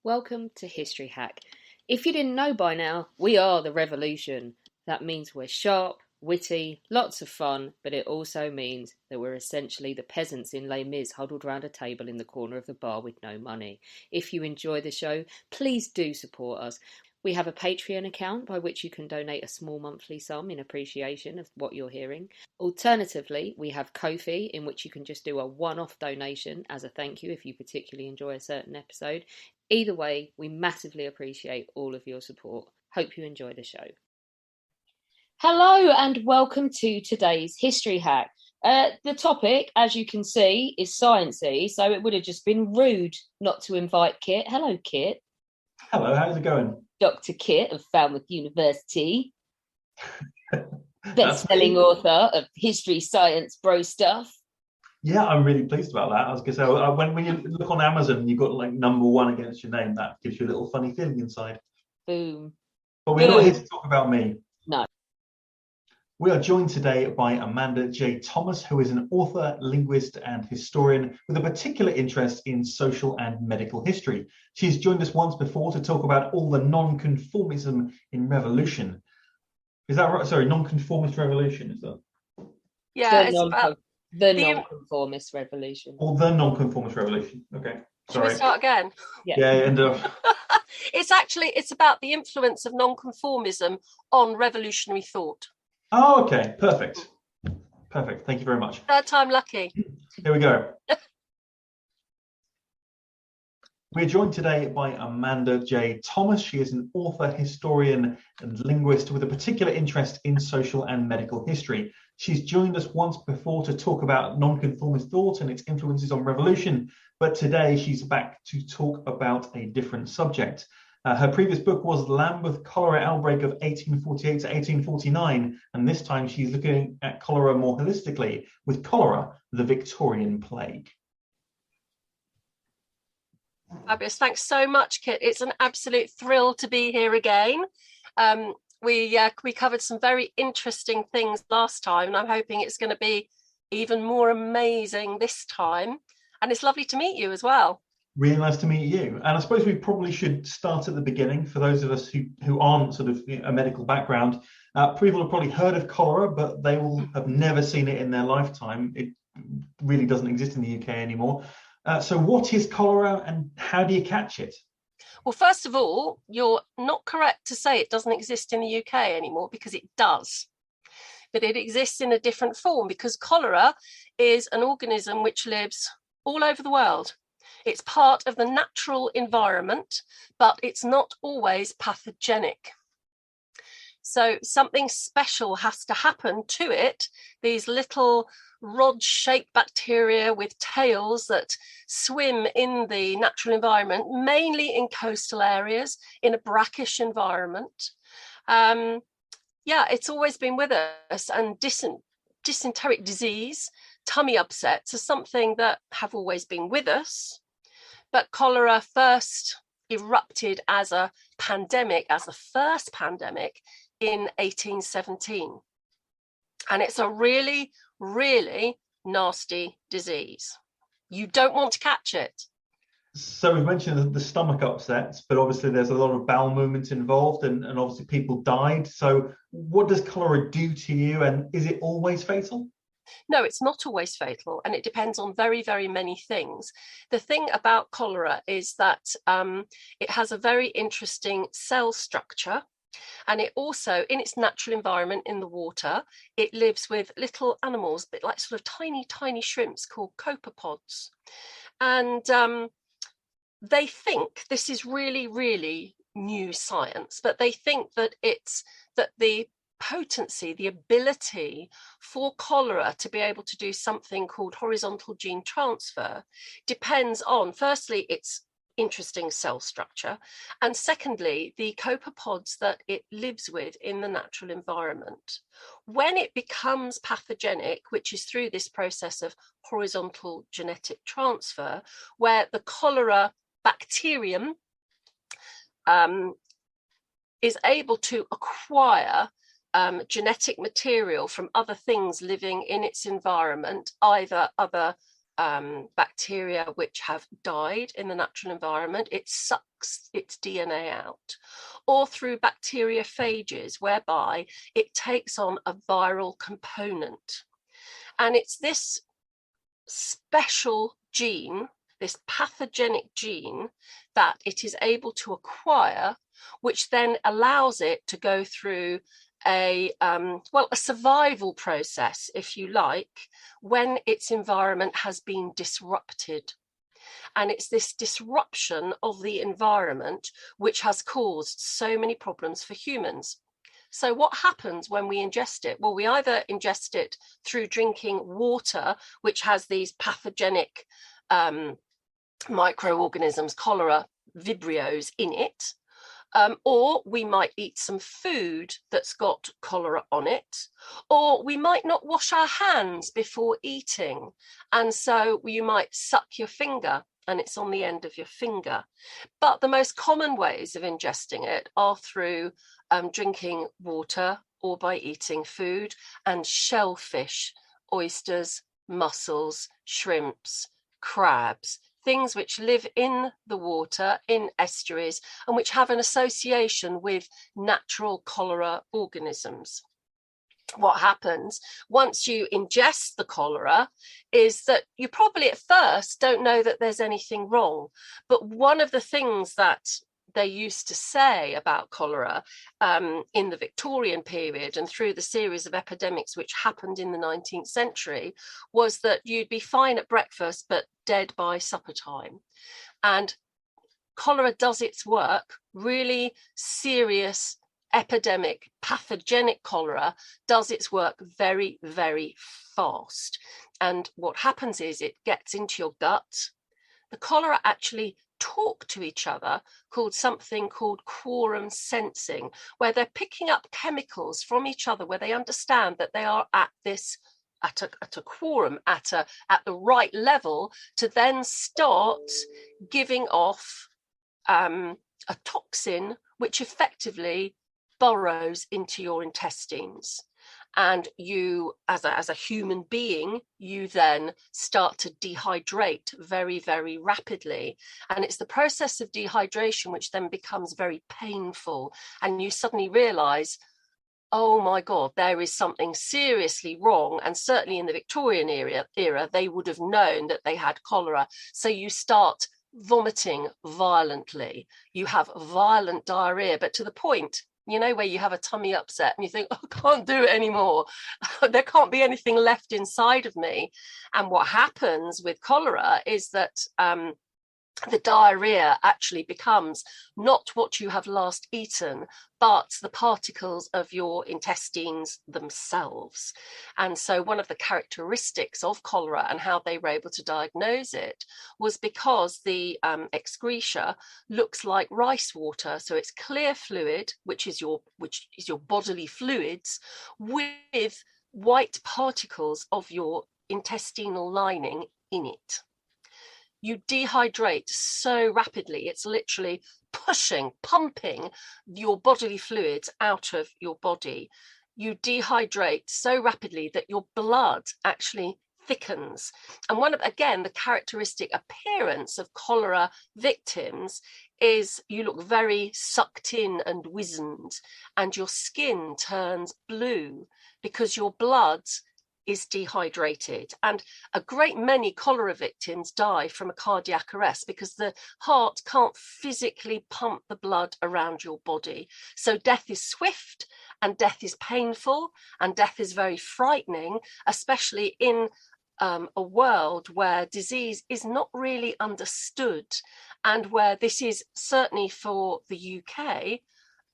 Welcome to History Hack. If you didn't know by now, we are the revolution. That means we're sharp, witty, lots of fun, but it also means that we're essentially the peasants in Les Mis huddled round a table in the corner of the bar with no money. If you enjoy the show, please do support us. We have a Patreon account by which you can donate a small monthly sum in appreciation of what you're hearing. Alternatively, we have Ko-fi, in which you can just do a one-off donation as a thank you if you particularly enjoy a certain episode. Either way, we massively appreciate all of your support. Hope you enjoy the show. Hello and welcome to today's History Hack. The topic, as you can see, is sciencey, so it would have just been rude not to invite Kit. Hello, Kit. Hello, how's it going? Dr. Kit of Falmouth University, best-selling author of History, Science, Bro Stuff. Yeah, I'm really pleased about that. I was going to say, when you look on Amazon, you've got like #1 against your name. That gives you a little funny feeling inside. Boom. But we're not here to talk about me. No. We are joined today by Amanda J. Thomas, who is an author, linguist, and historian with a particular interest in social and medical history. She's joined us once before to talk about all the nonconformism in revolution. Is that right? Sorry, nonconformist revolution, is that? Yeah, it's about the nonconformist revolution. Or the nonconformist revolution. Okay. Sorry. Should we start again? Yeah. It's about the influence of nonconformism on revolutionary thought. Oh, okay. Perfect. Thank you very much. Third time lucky. Here we go. We're joined today by Amanda J. Thomas. She is an author, historian, and linguist with a particular interest in social and medical history. She's joined us once before to talk about nonconformist thought and its influences on revolution, but today she's back to talk about a different subject. Her previous book was Lambeth Cholera Outbreak of 1848 to 1849, and this time she's looking at cholera more holistically with Cholera, the Victorian Plague. Fabulous. Thanks so much, Kit. It's an absolute thrill to be here again. We covered some very interesting things last time, and I'm hoping it's going to be even more amazing this time. And it's lovely to meet you as well. Really nice to meet you. And I suppose we probably should start at the beginning for those of us who aren't sort of a medical background. People have probably heard of cholera, but they will have never seen it in their lifetime. It really doesn't exist in the UK anymore. So what is cholera and how do you catch it? Well, first of all, you're not correct to say it doesn't exist in the UK anymore, because it does. But it exists in a different form, because cholera is an organism which lives all over the world. It's part of the natural environment, but it's not always pathogenic. So something special has to happen to it. These little rod-shaped bacteria with tails that swim in the natural environment, mainly in coastal areas, in a brackish environment. It's always been with us, and dysenteric disease, tummy upsets are something that have always been with us. But cholera first erupted as a pandemic, as the first pandemic, in 1817. And it's a really, really nasty disease. You don't want to catch it. So we've mentioned the stomach upsets, but obviously there's a lot of bowel movements involved, and obviously people died. So what does cholera do to you, and is it always fatal? No, it's not always fatal, and it depends on very, very many things. The thing about cholera is that it has a very interesting cell structure, and it also, in its natural environment in the water, it lives with little animals, a bit like sort of tiny, tiny shrimps called copepods. And they think this is really, really new science, but they think that the potency, the ability for cholera to be able to do something called horizontal gene transfer depends on, firstly, its interesting cell structure, and secondly, the copepods that it lives with in the natural environment. When it becomes pathogenic, which is through this process of horizontal genetic transfer, where the cholera bacterium is able to acquire genetic material from other things living in its environment, either other bacteria which have died in the natural environment, it sucks its DNA out, or through bacteriophages, whereby it takes on a viral component. And it's this special gene, this pathogenic gene, that it is able to acquire, which then allows it to go through a survival process, if you like, when its environment has been disrupted. And it's this disruption of the environment which has caused so many problems for humans. So what happens when we ingest it? Well, we either ingest it through drinking water, which has these pathogenic microorganisms, cholera, vibrios in it, or we might eat some food that's got cholera on it, or we might not wash our hands before eating, and so you might suck your finger and it's on the end of your finger. But the most common ways of ingesting it are through drinking water or by eating food, and shellfish, oysters, mussels, shrimps, crabs, things which live in the water, in estuaries, and which have an association with natural cholera organisms. What happens once you ingest the cholera is that you probably at first don't know that there's anything wrong. But one of the things that they used to say about cholera in the Victorian period and through the series of epidemics which happened in the 19th century was that you'd be fine at breakfast but dead by supper time. And cholera does its work, really serious epidemic, pathogenic cholera does its work very, very fast. And what happens is it gets into your gut. The cholera actually talk to each other, something called quorum sensing, where they're picking up chemicals from each other, where they understand that they are at a quorum, at the right level to then start giving off a toxin which effectively burrows into your intestines. And you, as a human being, you then start to dehydrate very, very rapidly. And it's the process of dehydration which then becomes very painful. And you suddenly realize, oh my God, there is something seriously wrong. And certainly in the Victorian era, they would have known that they had cholera. So you start vomiting violently. You have violent diarrhea, but to the point, you know, where you have a tummy upset and you think, oh, I can't do it anymore. There can't be anything left inside of me. And what happens with cholera is that the diarrhea actually becomes not what you have last eaten, but the particles of your intestines themselves. And so one of the characteristics of cholera and how they were able to diagnose it was because the excreta looks like rice water. So it's clear fluid, which is your bodily fluids, with white particles of your intestinal lining in it. You dehydrate so rapidly, it's literally pumping your bodily fluids out of your body. You dehydrate so rapidly that your blood actually thickens. And again, the characteristic appearance of cholera victims is you look very sucked in and wizened, and your skin turns blue because your blood is dehydrated. And a great many cholera victims die from a cardiac arrest because the heart can't physically pump the blood around your body. So death is swift and death is painful and death is very frightening, especially in a world where disease is not really understood, and where this is certainly for the UK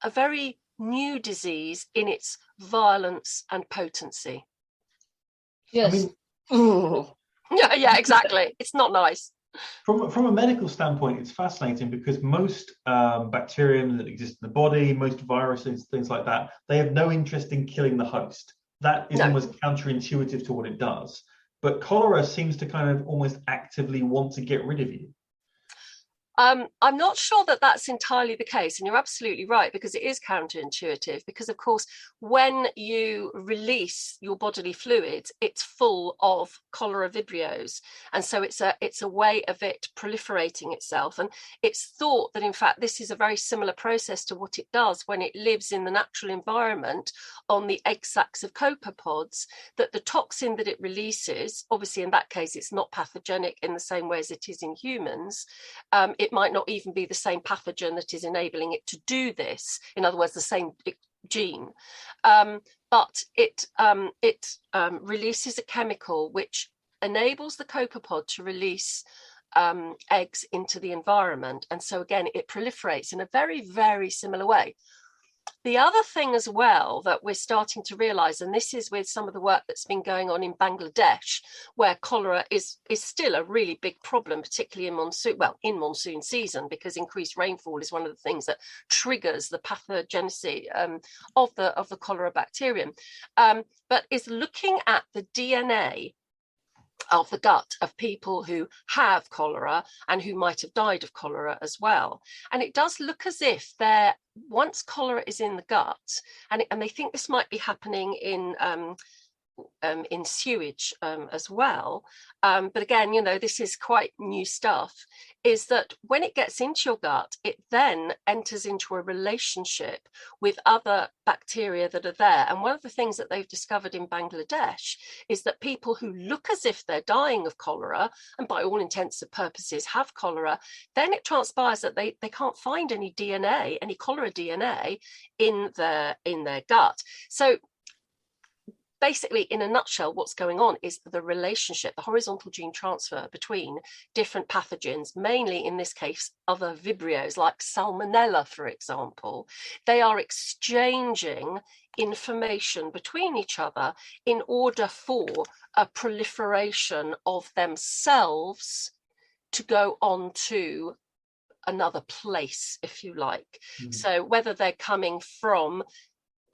a very new disease in its violence and potency. Yes. I mean, yeah, exactly. It's not nice. From a medical standpoint, it's fascinating because most bacterium that exist in the body, most viruses, things like that, they have no interest in killing the host. That is almost counterintuitive to what it does. But cholera seems to kind of almost actively want to get rid of you. I'm not sure that that's entirely the case, and you're absolutely right, because it is counterintuitive. Because of course, when you release your bodily fluids, it's full of cholera vibrios, and so it's a way of it proliferating itself. And it's thought that in fact this is a very similar process to what it does when it lives in the natural environment on the egg sacs of copepods. That the toxin that it releases, obviously in that case, it's not pathogenic in the same way as it is in humans. It might not even be the same pathogen that is enabling it to do this. In other words, the same gene. But it releases a chemical which enables the copepod to release eggs into the environment. And so again, it proliferates in a very, very similar way. The other thing as well that we're starting to realize, and this is with some of the work that's been going on in Bangladesh, where cholera is still a really big problem, particularly in monsoon season, because increased rainfall is one of the things that triggers the pathogenicity of the cholera bacterium, but is looking at the DNA of the gut of people who have cholera and who might have died of cholera as well. And it does look as if once cholera is in the gut, and they think this might be happening in sewage as well. But again, this is quite new stuff, is that when it gets into your gut, it then enters into a relationship with other bacteria that are there. And one of the things that they've discovered in Bangladesh is that people who look as if they're dying of cholera, and by all intents and purposes have cholera, then it transpires that they can't find any DNA, any cholera DNA in their gut. So basically, in a nutshell, what's going on is the relationship, the horizontal gene transfer between different pathogens, mainly in this case, other vibrios like Salmonella, for example. They are exchanging information between each other in order for a proliferation of themselves to go on to another place, if you like. So whether they're coming from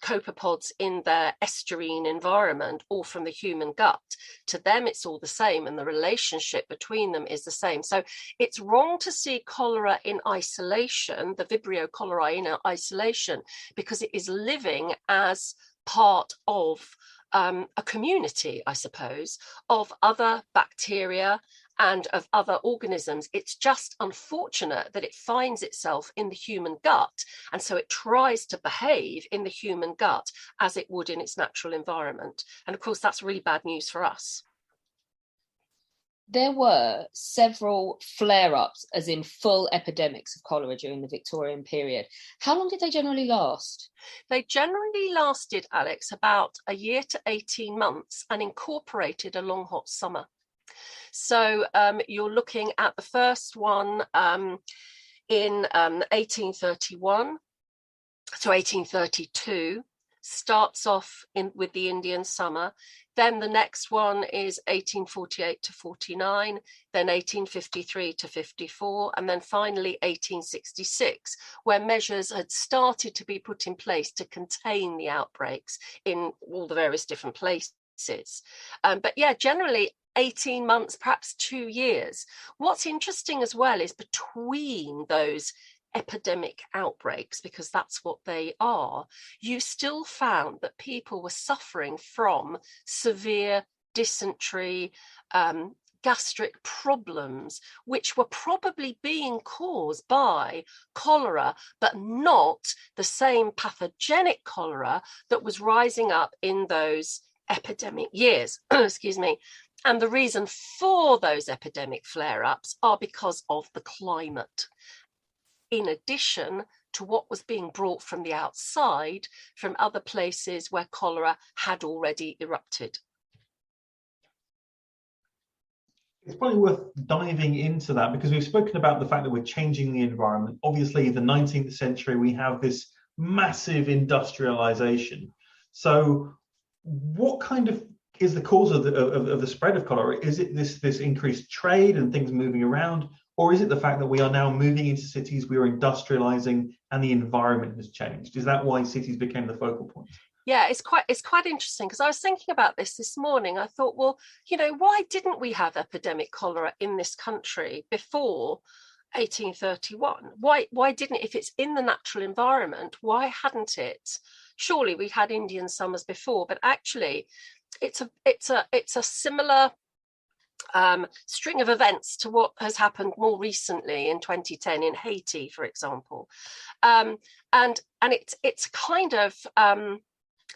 copepods in their estuarine environment or from the human gut, to them it's all the same, and the relationship between them is the same. So it's wrong to see cholera in isolation, the Vibrio cholerae in isolation, because it is living as part of a community, I suppose, of other bacteria and of other organisms. It's just unfortunate that it finds itself in the human gut, and so it tries to behave in the human gut as it would in its natural environment. And of course, that's really bad news for us. There were several flare-ups, as in full epidemics of cholera during the Victorian period. How long did they generally last? They generally lasted, Alex, about a year to 18 months and incorporated a long hot summer. So you're looking at the first one in 1831 to 1832, starts off with the Indian summer. Then the next one is 1848 to 49, then 1853 to 54, and then finally 1866, where measures had started to be put in place to contain the outbreaks in all the various different places. But yeah, generally 18 months, perhaps 2 years. What's interesting as well is between those epidemic outbreaks, because that's what they are, you still found that people were suffering from severe dysentery, gastric problems, which were probably being caused by cholera, but not the same pathogenic cholera that was rising up in those epidemic years. Excuse me. And the reason for those epidemic flare-ups are because of the climate, in addition to what was being brought from the outside, from other places where cholera had already erupted. It's probably worth diving into that, because we've spoken about the fact that we're changing the environment. Obviously, the 19th century, we have this massive industrialization. So what kind of is the cause of the spread of cholera? Is it this increased trade and things moving around? Or is it the fact that we are now moving into cities, we are industrializing, and the environment has changed? Is that why cities became the focal point? Yeah, it's quite interesting, because I was thinking about this morning. I thought, well, why didn't we have epidemic cholera in this country before 1831. Why didn't, if it's in the natural environment, why hadn't it? Surely we had Indian summers before, but actually it's a similar string of events to what has happened more recently in 2010 in Haiti, for example. And it's kind of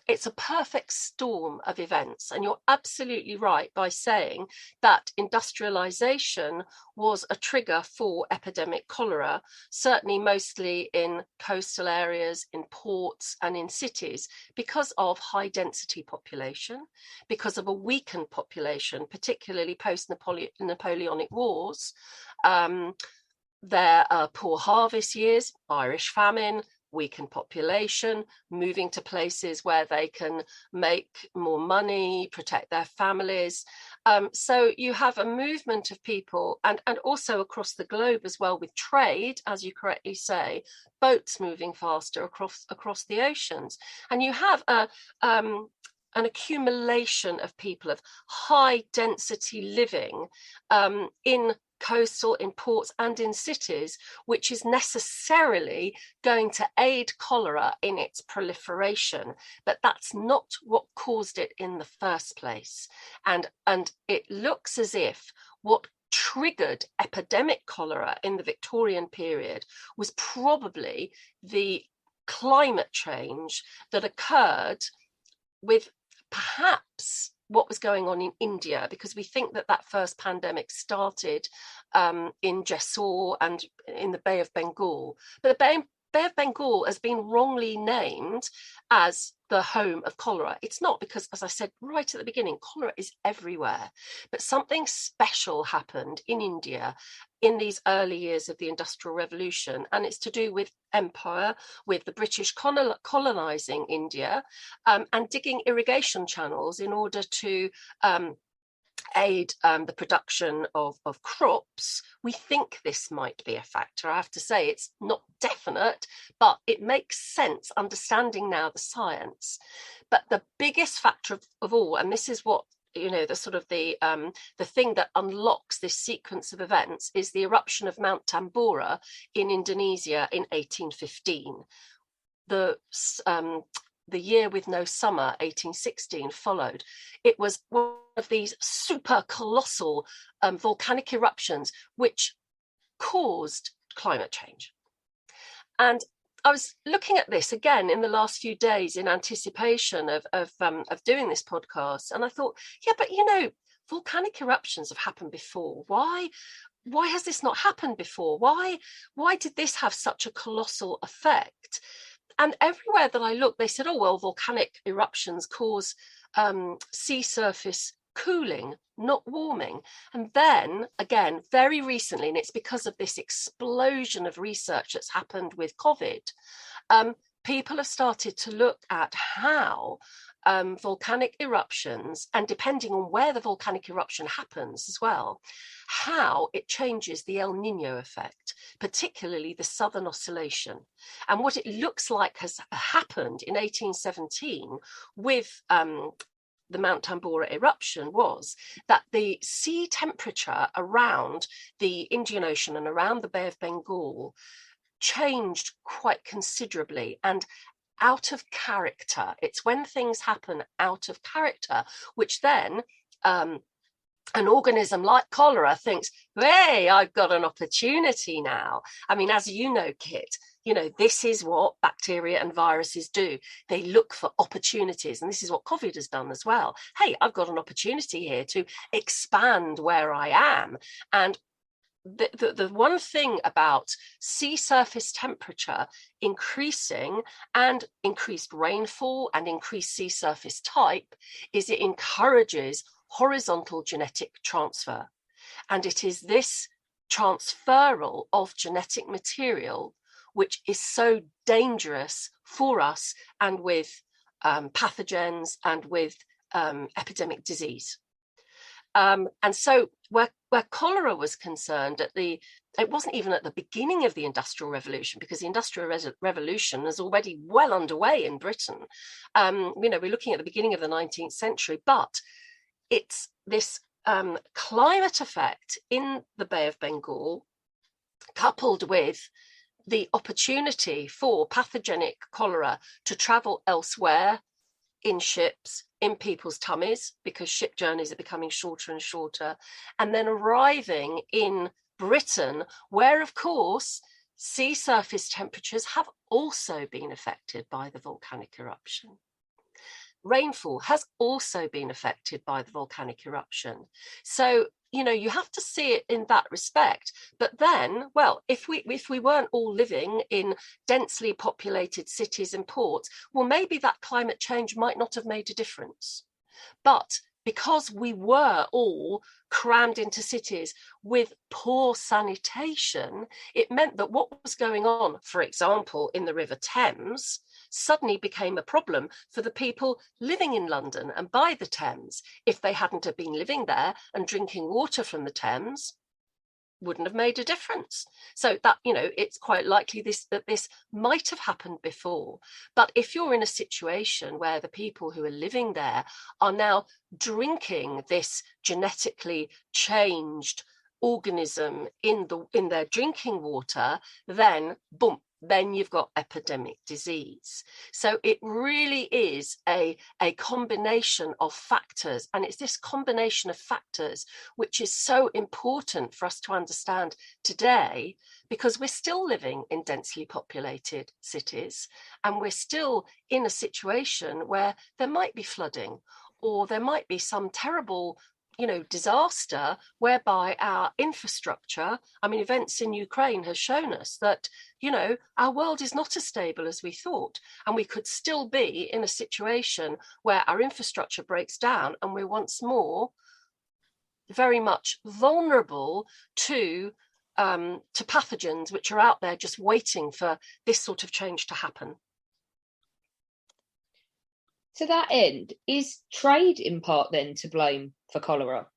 it's a perfect storm of events. And you're absolutely right by saying that industrialization was a trigger for epidemic cholera, certainly mostly in coastal areas, in ports and in cities, because of high density population, because of a weakened population, particularly post-Napoleonic wars. There are poor harvest years, Irish famine, weakened population, moving to places where they can make more money, protect their families. So you have a movement of people, and also across the globe as well, with trade, as you correctly say, boats moving faster across the oceans. And you have an accumulation of people of high density living in coastal, in ports and in cities, which is necessarily going to aid cholera in its proliferation. But that's not what caused it in the first place. And it looks as if what triggered epidemic cholera in the Victorian period was probably the climate change that occurred with perhaps what was going on in India, because we think that first pandemic started in Jessore and in the Bay of Bengal. But the Bay of Bengal has been wrongly named as the home of cholera. It's not, because, as I said right at the beginning, cholera is everywhere. But something special happened in India in these early years of the Industrial Revolution, and it's to do with empire, with the British colonizing India, and digging irrigation channels in order to aid the production of crops. We think this might be a factor. I have to say it's not definite, but it makes sense understanding now the science. But the biggest factor of all, and this is what, you know, the sort of the thing that unlocks this sequence of events, is the eruption of Mount Tambora in Indonesia in 1815. The year with no summer, 1816, followed. It was one of these super colossal volcanic eruptions which caused climate change. And I was looking at this again in the last few days in anticipation of doing this podcast, and I thought, yeah, but you know, volcanic eruptions have happened before. Why has this not happened before? Why did this have such a colossal effect? And everywhere that I looked, they said, oh, well, volcanic eruptions cause sea surface cooling, not warming. And then again, very recently, and it's because of this explosion of research that's happened with COVID, people have started to look at how volcanic eruptions, and depending on where the volcanic eruption happens as well, how it changes the El Nino effect, particularly the Southern Oscillation. And what it looks like has happened in 1817 with the Mount Tambora eruption was that the sea temperature around the Indian Ocean and around the Bay of Bengal changed quite considerably and out of character. It's when things happen out of character, which then an organism like cholera thinks, hey, I've got an opportunity now. I mean, as you know, Kit, you know, this is what bacteria and viruses do. They look for opportunities. And this is what COVID has done as well. Hey, I've got an opportunity here to expand where I am. And the one thing about sea surface temperature increasing and increased rainfall and increased sea surface type is it encourages horizontal genetic transfer. And it is this transferal of genetic material which is so dangerous for us and with pathogens and with epidemic disease. And so where cholera was concerned, it wasn't even at the beginning of the Industrial Revolution, because the Industrial Revolution is already well underway in Britain. You know, we're looking at the beginning of the 19th century, but it's this climate effect in the Bay of Bengal coupled with the opportunity for pathogenic cholera to travel elsewhere in ships, in people's tummies, because ship journeys are becoming shorter and shorter, and then arriving in Britain, where, of course, sea surface temperatures have also been affected by the volcanic eruption. Rainfall has also been affected by the volcanic eruption. So, you know, you have to see it in that respect. But then, well, if we weren't all living in densely populated cities and ports, well, maybe that climate change might not have made a difference. But because we were all crammed into cities with poor sanitation, it meant that what was going on, for example, in the River Thames, suddenly became a problem for the people living in London and by the Thames. If they hadn't have been living there and drinking water from the Thames, wouldn't have made a difference. So that, you know, it's quite likely that this might have happened before. But if you're in a situation where the people who are living there are now drinking this genetically changed organism in their drinking water, then boom, then you've got epidemic disease. So it really is a combination of factors, and it's this combination of factors which is so important for us to understand today, because we're still living in densely populated cities, and we're still in a situation where there might be flooding, or there might be some terrible, you know, disaster whereby our infrastructure, I mean, events in Ukraine has shown us that, you know, our world is not as stable as we thought, and we could still be in a situation where our infrastructure breaks down and we're once more very much vulnerable to pathogens which are out there just waiting for this sort of change to happen. To that end, is trade in part then to blame for cholera?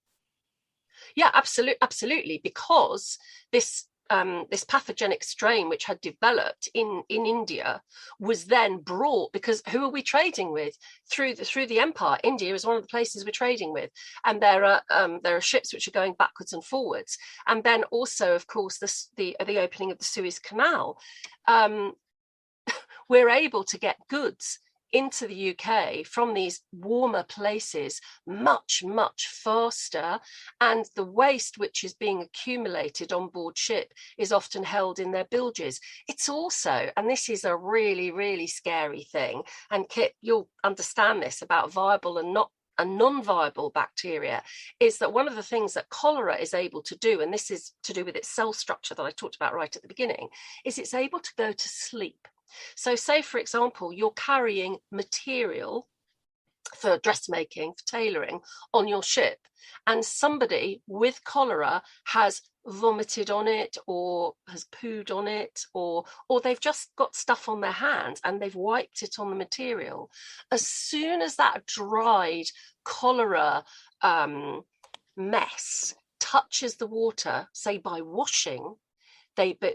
Yeah, absolutely, because this pathogenic strain which had developed in India was then brought, because who are we trading with through the empire? India is one of the places we're trading with, and there are ships which are going backwards and forwards, and then also, of course, the opening of the Suez Canal. We're able to get goods into the UK from these warmer places much, much faster, and the waste which is being accumulated on board ship is often held in their bilges. It's also, and this is a really, really scary thing, and Kit, you'll understand this about viable and non-viable bacteria, is that one of the things that cholera is able to do, and this is to do with its cell structure that I talked about right at the beginning, is it's able to go to sleep. So say, for example, you're carrying material for dressmaking, for tailoring on your ship, and somebody with cholera has vomited on it or has pooed on it, or they've just got stuff on their hands and they've wiped it on the material. As soon as that dried cholera mess touches the water, say by washing,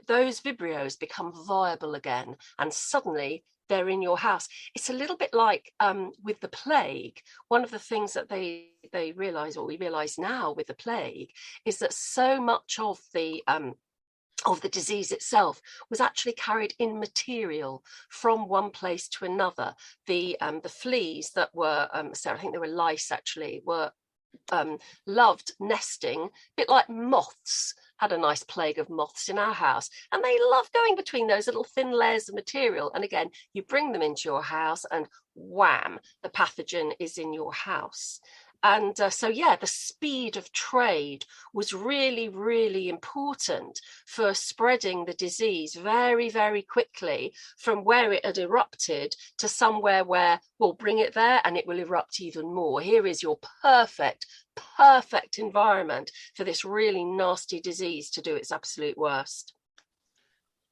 those vibrios become viable again, and suddenly they're in your house. It's a little bit like with the plague. One of the things that they realize, or we realize now with the plague, is that so much of the disease itself was actually carried in material from one place to another. The fleas that were, so I think they were lice actually, were loved nesting, a bit like moths. Had a nice plague of moths in our house, and they love going between those little thin layers of material. And again, you bring them into your house and wham, the pathogen is in your house. And so, yeah, the speed of trade was really, really important for spreading the disease very, very quickly from where it had erupted to somewhere where we'll bring it there and it will erupt even more. Here is your perfect environment for this really nasty disease to do its absolute worst.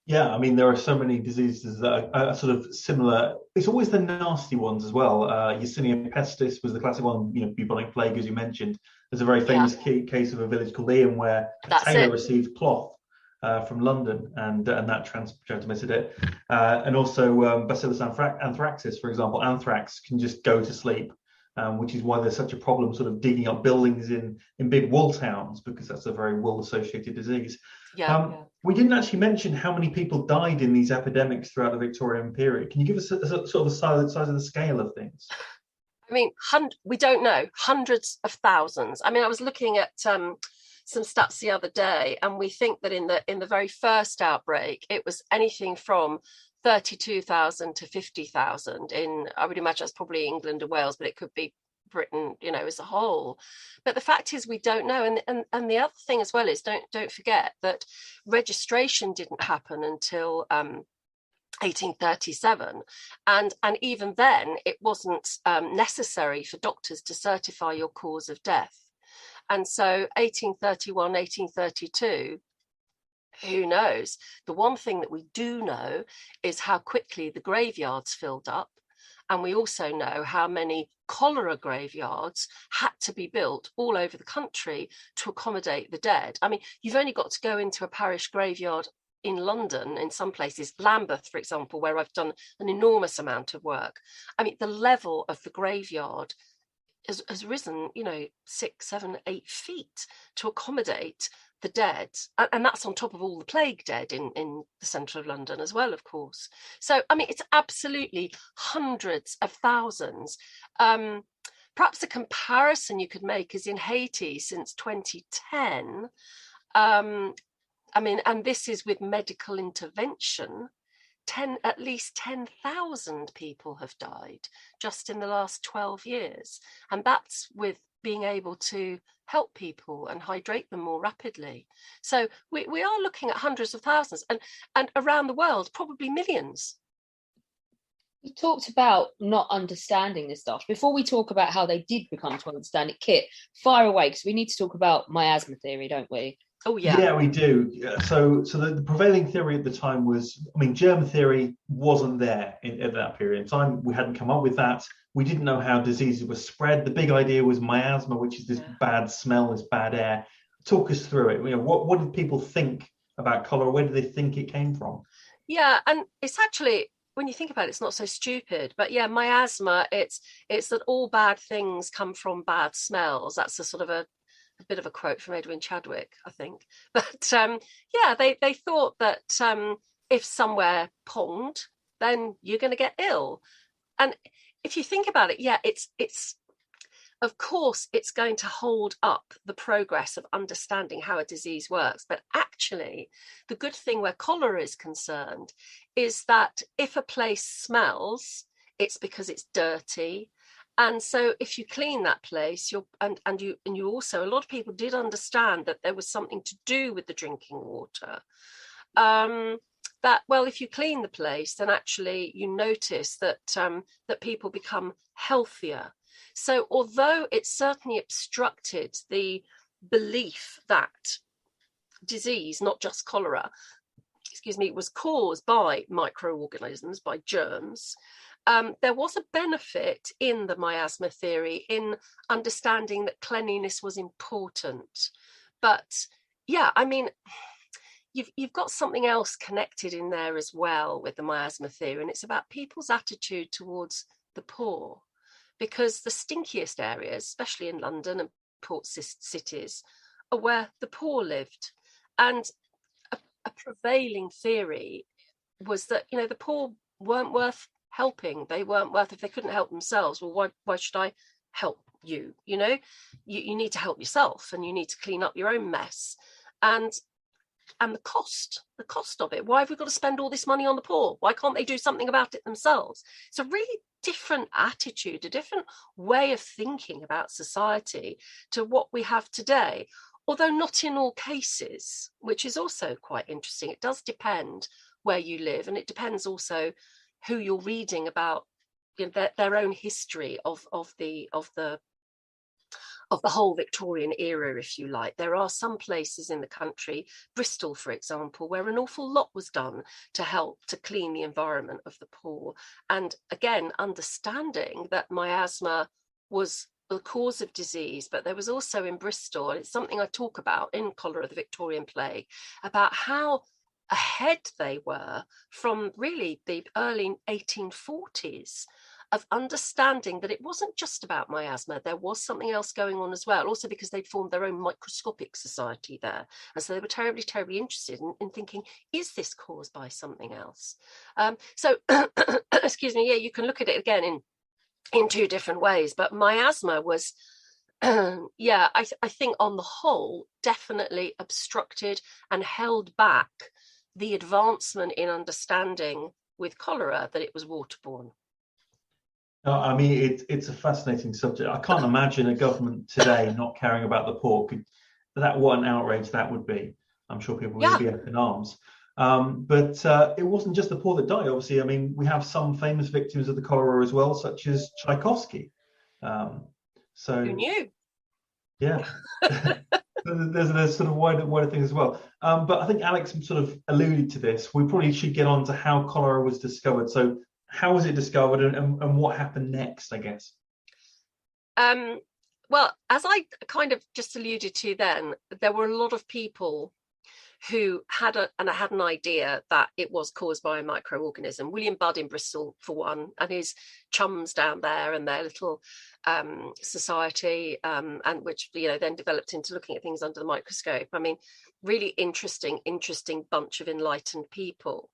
Yeah, I mean, there are so many diseases that are sort of similar. It's always the nasty ones as well. Yersinia pestis was the classic one, you know, bubonic plague, as you mentioned. There's a very famous case of a village called Ian where a tailor received cloth from London, and that transmitted it. And also Bacillus anthracis, for example. Anthrax can just go to sleep, which is why there's such a problem sort of digging up buildings in big wool towns, because that's a very wool-associated disease. We didn't actually mention how many people died in these epidemics throughout the Victorian period. Can you give us a sort of the size of the scale of things? I mean, we don't know, hundreds of thousands. I mean, I was looking at some stats the other day, and we think that in the very first outbreak, it was anything from 32,000 to 50,000 I would imagine that's probably England and Wales, but it could be Britain, as a whole. But the fact is we don't know. And the other thing as well is don't forget that registration didn't happen until 1837, and even then it wasn't necessary for doctors to certify your cause of death. And so 1831, 1832, who knows? The one thing that we do know is how quickly the graveyards filled up. And we also know how many cholera graveyards had to be built all over the country to accommodate the dead. I mean, you've only got to go into a parish graveyard in London, in some places, Lambeth, for example, where I've done an enormous amount of work. I mean, the level of the graveyard has risen, 6, 7, 8 feet to accommodate the dead. And that's on top of all the plague dead in the centre of London as well, of course. So, I mean, it's absolutely hundreds of thousands. Perhaps a comparison you could make is in Haiti since 2010. I mean, and this is with medical intervention, at least 10,000 people have died just in the last 12 years. And that's with being able to help people and hydrate them more rapidly. So we are looking at hundreds of thousands, and around the world, probably millions. You talked about not understanding this stuff. Before we talk about how they did become to understand it, Kit, fire away, because we need to talk about miasma theory, don't we? Oh, yeah. Yeah, we do. So the prevailing theory at the time was, I mean, germ theory wasn't there at that period in time. We hadn't come up with that. We didn't know how diseases were spread. The big idea was miasma, which is this bad smell, this bad air. Talk us through it. What did people think about cholera? Where did they think it came from? Yeah, and it's actually, when you think about it, it's not so stupid. But yeah, miasma, it's that all bad things come from bad smells. That's a sort of a bit of a quote from Edwin Chadwick, I think. But yeah, they thought that if somewhere ponged, then you're going to get ill. And if you think about it, yeah, it's of course it's going to hold up the progress of understanding how a disease works. But actually, the good thing where cholera is concerned is that if a place smells, it's because it's dirty. And so if you clean that place, you also, a lot of people did understand that there was something to do with the drinking water. That, well, if you clean the place, then actually you notice that that people become healthier. So although it certainly obstructed the belief that disease, not just cholera, was caused by microorganisms, by germs, there was a benefit in the miasma theory in understanding that cleanliness was important. But yeah, I mean, you've got something else connected in there as well with the miasma theory, and it's about people's attitude towards the poor, because the stinkiest areas, especially in London and port cities, are where the poor lived. And a prevailing theory was that, the poor weren't worth helping. They weren't worth, if they couldn't help themselves, well, why should I help you? You need to help yourself, and you need to clean up your own mess. And the cost of it, why have we got to spend all this money on the poor? Why can't they do something about it themselves? It's a really different attitude, a different way of thinking about society to what we have today, although not in all cases, which is also quite interesting. It does depend where you live, and it depends also who you're reading about, their own history of the whole Victorian era, if you like. There are some places in the country, Bristol, for example, where an awful lot was done to help to clean the environment of the poor. And again, understanding that miasma was the cause of disease, but there was also in Bristol, and it's something I talk about in Cholera, the Victorian Plague, about how ahead they were from really the early 1840s. of understanding that it wasn't just about miasma. There was something else going on as well, also because they'd formed their own microscopic society there. And so they were terribly, terribly interested in thinking, is this caused by something else? So, excuse me, yeah, you can look at it again in two different ways, but miasma was, yeah, I think on the whole, definitely obstructed and held back the advancement in understanding with cholera that it was waterborne. I mean, it's a fascinating subject. I can't imagine a government today not caring about the poor. What an outrage that would be. I'm sure people would be up in arms. But it wasn't just the poor that died, obviously. I mean, we have some famous victims of the cholera as well, such as Tchaikovsky. So who knew? Yeah. There's sort of wider things as well. But I think Alex sort of alluded to this. We probably should get on to how cholera was discovered. So how was it discovered and what happened next, I guess? Well, as I kind of just alluded to then, there were a lot of people who had an idea that it was caused by a microorganism. William Budd in Bristol, for one, and his chums down there and their little society, and which then developed into looking at things under the microscope. I mean, really interesting bunch of enlightened people.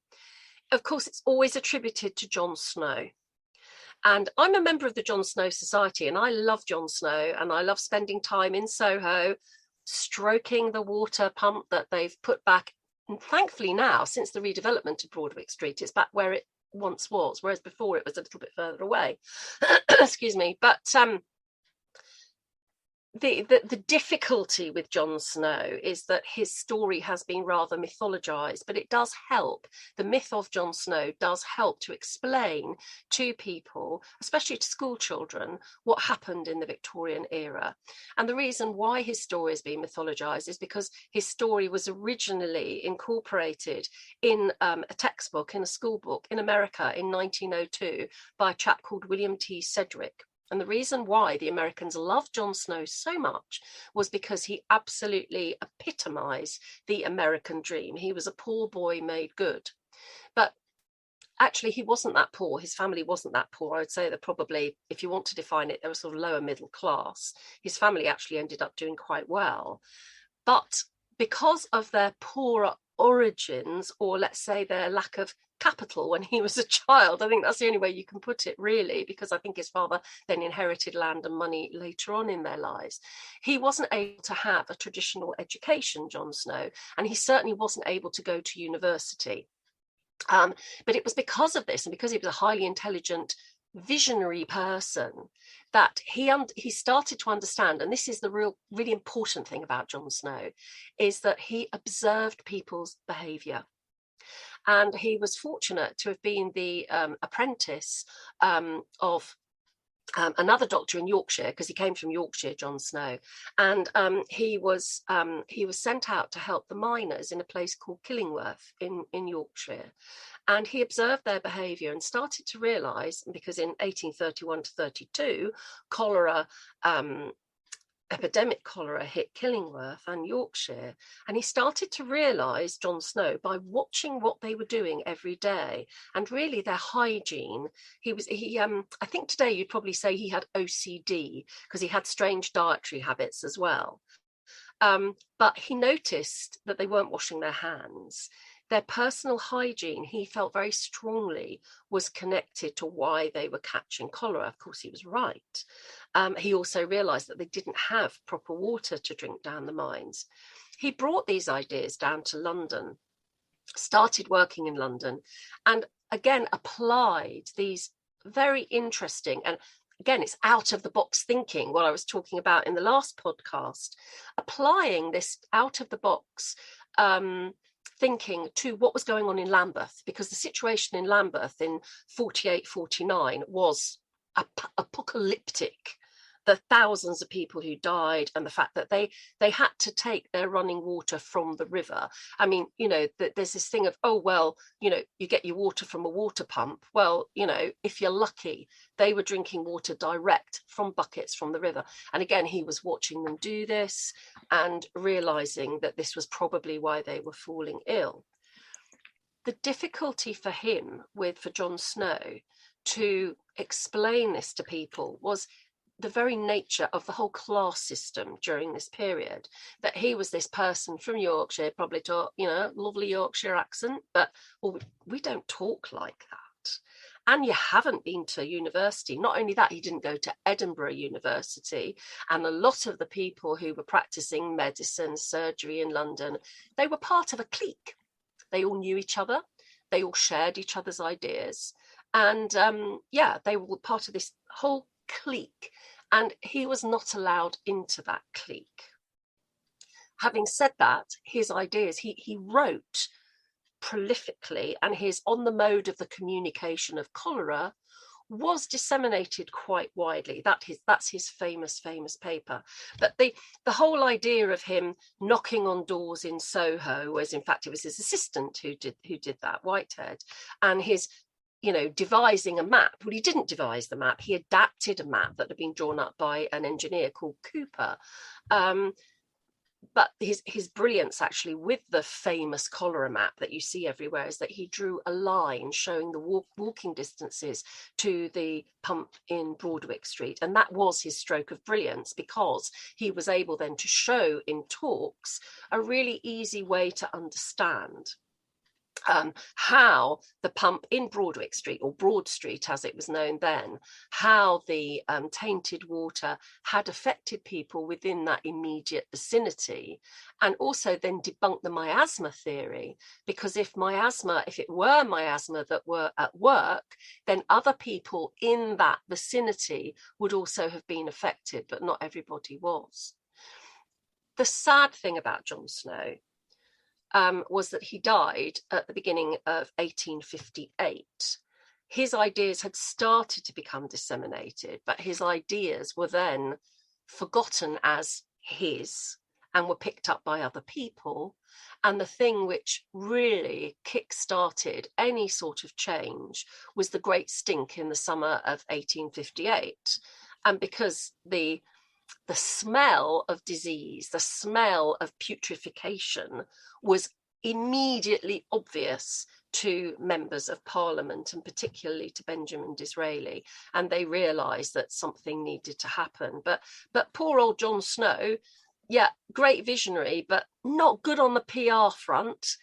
Of course, it's always attributed to Jon Snow. And I'm a member of the Jon Snow Society, and I love Jon Snow, and I love spending time in Soho, stroking the water pump that they've put back. And thankfully now, since the redevelopment of Broadwick Street, it's back where it once was, whereas before it was a little bit further away. Excuse me. But the difficulty with Jon Snow is that his story has been rather mythologized, but it does help. The myth of Jon Snow does help to explain to people, especially to school children, what happened in the Victorian era. And the reason why his story has been mythologized is because his story was originally incorporated in a textbook, in a school book in America in 1902 by a chap called William T. Sedgwick. And the reason why the Americans loved Jon Snow so much was because he absolutely epitomized the American dream. He was a poor boy made good. But actually, he wasn't that poor. His family wasn't that poor. I would say that probably, if you want to define it, they were sort of lower middle class. His family actually ended up doing quite well. But because of their poorer origins, or let's say their lack of capital when he was a child, I think that's the only way you can put it, really, because I think his father then inherited land and money later on in their lives. He wasn't able to have a traditional education, Jon Snow, and he certainly wasn't able to go to university. But it was because of this, and because he was a highly intelligent, visionary person, that he started to understand, and this is the really important thing about Jon Snow, is that he observed people's behavior. And he was fortunate to have been the apprentice of another doctor in Yorkshire, because he came from Yorkshire, Jon Snow, and he was sent out to help the miners in a place called Killingworth in Yorkshire. And he observed their behaviour and started to realise, because in 1831 to 32, epidemic cholera hit Killingworth and Yorkshire, and he started to realise, Jon Snow, by watching what they were doing every day and really their hygiene. I think today you'd probably say he had OCD, because he had strange dietary habits as well. But he noticed that they weren't washing their hands. Their personal hygiene, he felt very strongly, was connected to why they were catching cholera. Of course, he was right. He also realised that they didn't have proper water to drink down the mines. He brought these ideas down to London, started working in London, and again applied these very interesting, and again, it's out of the box thinking, what I was talking about in the last podcast, applying this out of the box thinking to what was going on in Lambeth, because the situation in Lambeth in 48-49 was apocalyptic. The thousands of people who died, and the fact that they had to take their running water from the river. I mean, there's this thing of, oh, well, you get your water from a water pump. Well, if you're lucky, they were drinking water direct from buckets from the river. And again, he was watching them do this and realizing that this was probably why they were falling ill. The difficulty for him, for Jon Snow, to explain this to people was the very nature of the whole class system during this period, that he was this person from Yorkshire, probably taught, lovely Yorkshire accent, but well, we don't talk like that. And you haven't been to university. Not only that, he didn't go to Edinburgh University. And a lot of the people who were practicing medicine, surgery in London, they were part of a clique. They all knew each other. They all shared each other's ideas. And they were part of this whole clique. And he was not allowed into that clique. Having said that, his ideas, he wrote prolifically, and his On the Mode of the Communication of Cholera was disseminated quite widely. That's his famous paper. But the whole idea of him knocking on doors in Soho was, in fact, it was his assistant who did that, Whitehead, and his devising a map. Well, he didn't devise the map. He adapted a map that had been drawn up by an engineer called Cooper. But his brilliance actually with the famous cholera map that you see everywhere is that he drew a line showing the walking distances to the pump in Broadwick Street. And that was his stroke of brilliance, because he was able then to show in talks a really easy way to understand how the pump in Broadwick Street, or Broad Street as it was known then, how the tainted water had affected people within that immediate vicinity, and also then debunk the miasma theory, because if it were miasma that were at work, then other people in that vicinity would also have been affected, but not everybody was. The sad thing about Jon Snow was that he died at the beginning of 1858. His ideas had started to become disseminated, but his ideas were then forgotten as his and were picked up by other people. And the thing which really kick-started any sort of change was the Great Stink in the summer of 1858. And because the smell of disease, the smell of putrefaction was immediately obvious to members of Parliament, and particularly to Benjamin Disraeli, and they realised that something needed to happen. But poor old Jon Snow, great visionary, but not good on the PR front.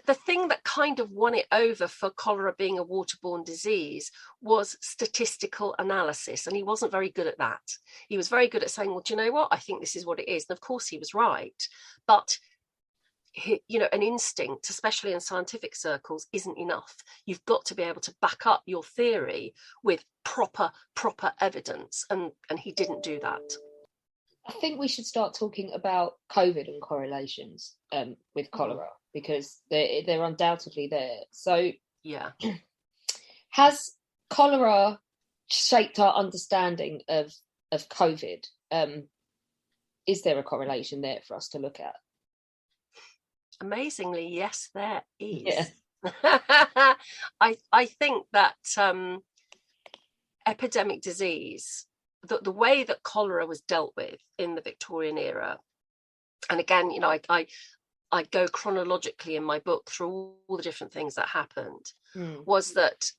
The thing that kind of won it over for cholera being a waterborne disease was statistical analysis, and he wasn't very good at that. He was very good at saying, well, do you know what? I think this is what it is. And of course he was right, but an instinct, especially in scientific circles, isn't enough. You've got to be able to back up your theory with proper evidence, and he didn't do that. I think we should start talking about COVID and correlations with cholera, because they're undoubtedly there. So, has cholera shaped our understanding of COVID? Is there a correlation there for us to look at? Amazingly, yes, there is. Yeah. I think that epidemic disease, the way that cholera was dealt with in the Victorian era, and again, I go chronologically in my book through all the different things that happened, was that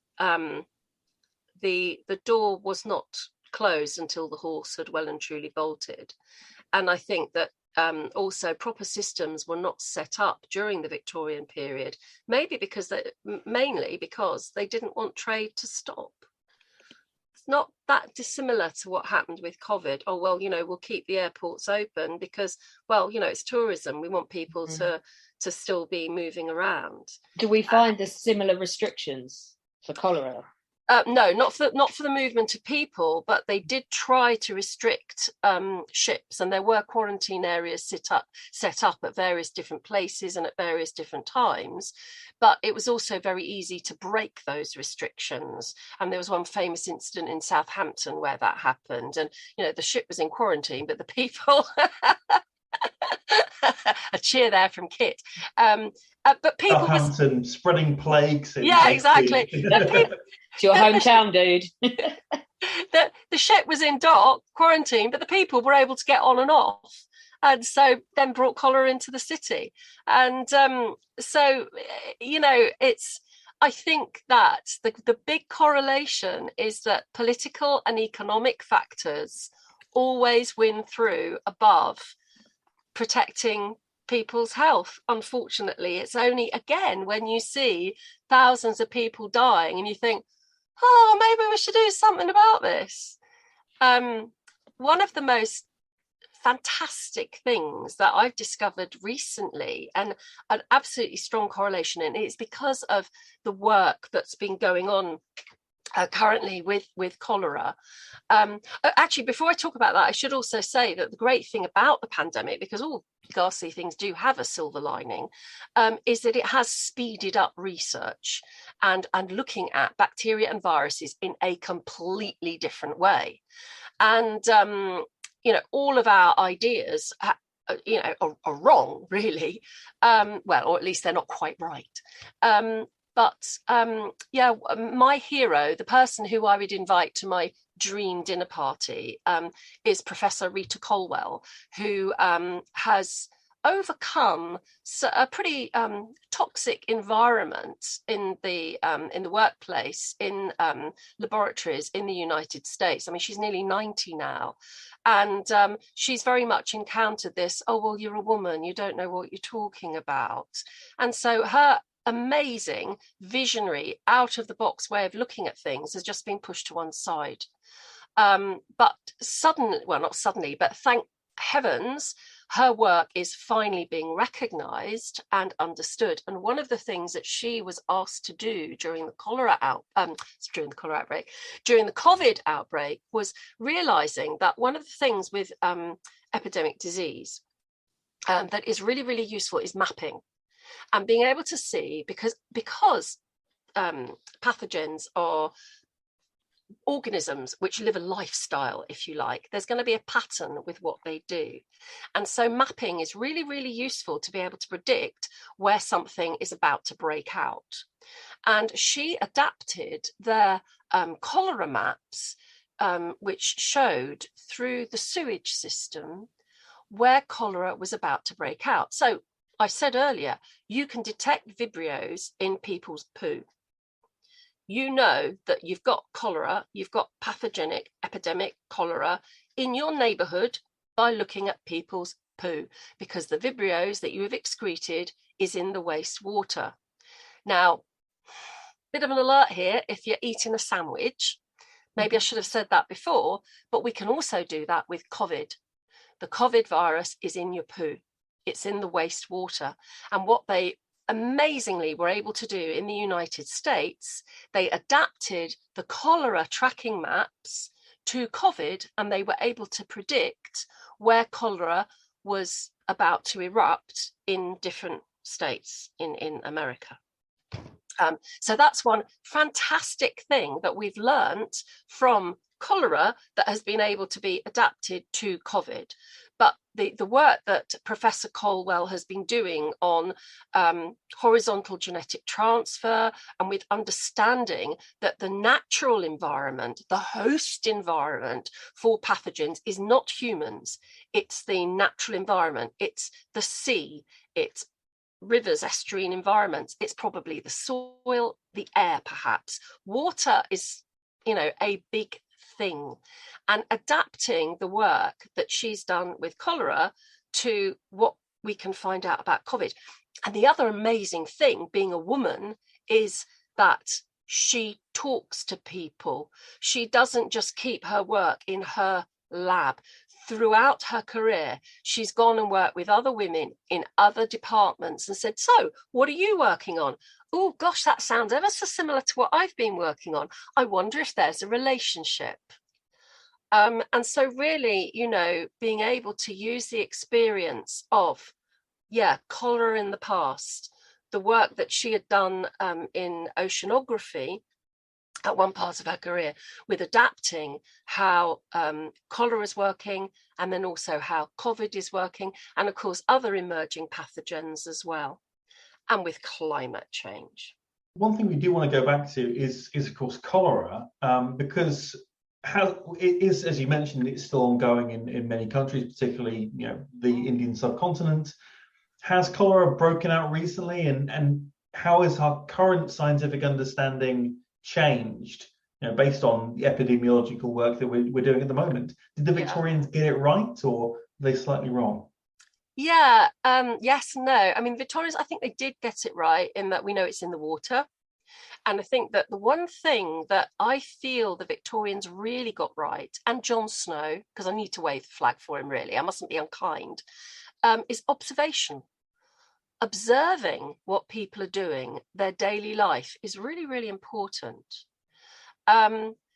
the door was not closed until the horse had well and truly bolted. And I think that also proper systems were not set up during the Victorian period, mainly because they didn't want trade to stop. It's not that dissimilar to what happened with COVID. Oh, well, we'll keep the airports open because, well, it's tourism. We want people to still be moving around. Do we find the similar restrictions for cholera? No, not for the movement of people, but they did try to restrict ships, and there were quarantine areas set up at various different places and at various different times. But it was also very easy to break those restrictions. And there was one famous incident in Southampton where that happened, and the ship was in quarantine, but the people. A cheer there from Kit. But people Southampton spreading plagues. Exactly. It's your hometown, dude. The ship was in dock quarantine, but the people were able to get on and off. and so then brought cholera into the city. And so, you know, I think that the big correlation is that political and economic factors always win through above protecting people's health. Unfortunately, it's only again when you see thousands of people dying and you think, oh, maybe we should do something about this. One of the most fantastic things that I've discovered recently, and an absolutely strong correlation, and it's because of the work that's been going on currently with cholera. Actually, before I talk about that, I should also say that the great thing about the pandemic, because all ghastly things do have a silver lining, is that it has speeded up research and looking at bacteria and viruses in a completely different way. And you know, all of our ideas you know, are wrong, really. Well, or at least they're not quite right. But yeah, my hero, the person who I would invite to my dream dinner party, is Professor Rita Colwell, who has overcome a pretty toxic environment in the workplace, in laboratories in the United States. I mean, she's nearly 90 now, and she's very much encountered this, oh, well, you're a woman, you don't know what you're talking about. And so her amazing, visionary, out of the box way of looking at things has just been pushed to one side. But suddenly, well, not suddenly, but thank heavens, her work is finally being recognized and understood. And one of the things that she was asked to do during the during the COVID outbreak, was realizing that one of the things with epidemic disease that is really, really useful is mapping, and being able to see, because pathogens are organisms which live a lifestyle, if you like, there's going to be a pattern with what they do. And so mapping is really, really useful to be able to predict where something is about to break out. And she adapted their cholera maps, which showed through the sewage system where cholera was about to break out. So I said earlier, you can detect vibrios in people's poo. You know that you've got cholera, you've got pathogenic epidemic cholera in your neighborhood by looking at people's poo, because the vibrios that you have excreted is in the wastewater. Now, bit of an alert here if you're eating a sandwich. Maybe I should have said that before, but we can also do that with COVID. The COVID virus is in your poo. It's in the wastewater. And what they amazingly were able to do in the United States, they adapted the cholera tracking maps to COVID, and they were able to predict where cholera was about to erupt in different states in America. So that's one fantastic thing that we've learned from cholera that has been able to be adapted to COVID. But the work that Professor Colwell has been doing on horizontal genetic transfer, and with understanding that the natural environment, the host environment for pathogens is not humans, it's the natural environment, it's the sea, it's rivers, estuarine environments, it's probably the soil, the air, perhaps. Water is, you know, a big thing. And adapting the work that she's done with cholera to what we can find out about COVID. And the other amazing thing, being a woman, is that she talks to people. She doesn't just keep her work in her lab. Throughout her career, she's gone and worked with other women in other departments and said, so what are you working on? Oh gosh, that sounds ever so similar to what I've been working on. I wonder if there's a relationship. And so really, you know, being able to use the experience of, cholera in the past, the work that she had done in oceanography at one part of her career, with adapting how cholera is working, and then also how COVID is working, and of course other emerging pathogens as well, and with climate change. One thing we do want to go back to is of course cholera, because how it is, as you mentioned, it's still ongoing in many countries, particularly the Indian subcontinent. Has cholera broken out recently, and how has our current scientific understanding changed? Based on the epidemiological work that we're doing at the moment. Did the Yeah. Victorians get it right, or are they slightly wrong? Yeah, yes, no. I mean, Victorians, I think they did get it right in that we know it's in the water. And I think that the one thing that I feel the Victorians really got right, and Jon Snow, because I need to wave the flag for him, really, I mustn't be unkind, is observation. Observing what people are doing, their daily life, is really, really important.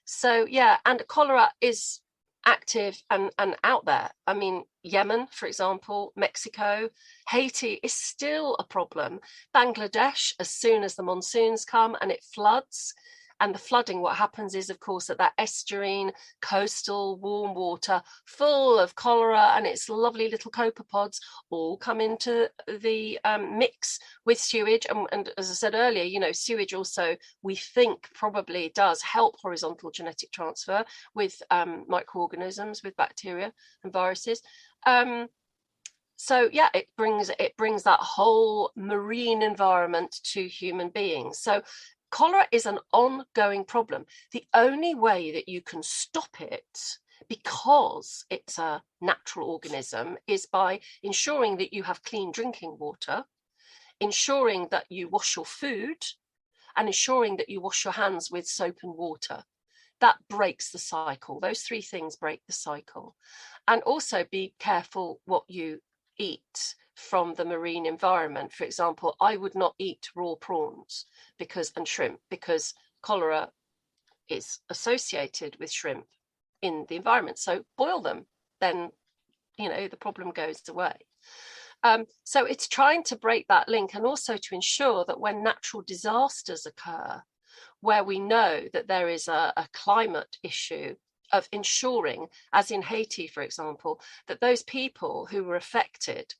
So yeah, and cholera is active and out there. I mean, Yemen, for example, Mexico, Haiti is still a problem. Bangladesh, as soon as the monsoons come and it floods, and the flooding, what happens is, of course, that estuarine, coastal, warm water, full of cholera and its lovely little copepods, all come into the mix with sewage. And as I said earlier, sewage also, we think, probably does help horizontal genetic transfer with microorganisms, with bacteria and viruses. So yeah, it brings that whole marine environment to human beings. So cholera is an ongoing problem. The only way that you can stop it, because it's a natural organism, is by ensuring that you have clean drinking water, ensuring that you wash your food, and ensuring that you wash your hands with soap and water. That breaks the cycle. Those three things break the cycle. And also be careful what you eat from the marine environment. For example, I would not eat raw prawns and shrimp, because cholera is associated with shrimp in the environment. So boil them, then the problem goes away. So it's trying to break that link, and also to ensure that when natural disasters occur, where we know that there is a climate issue, of ensuring, as in Haiti, for example, that those people who were affected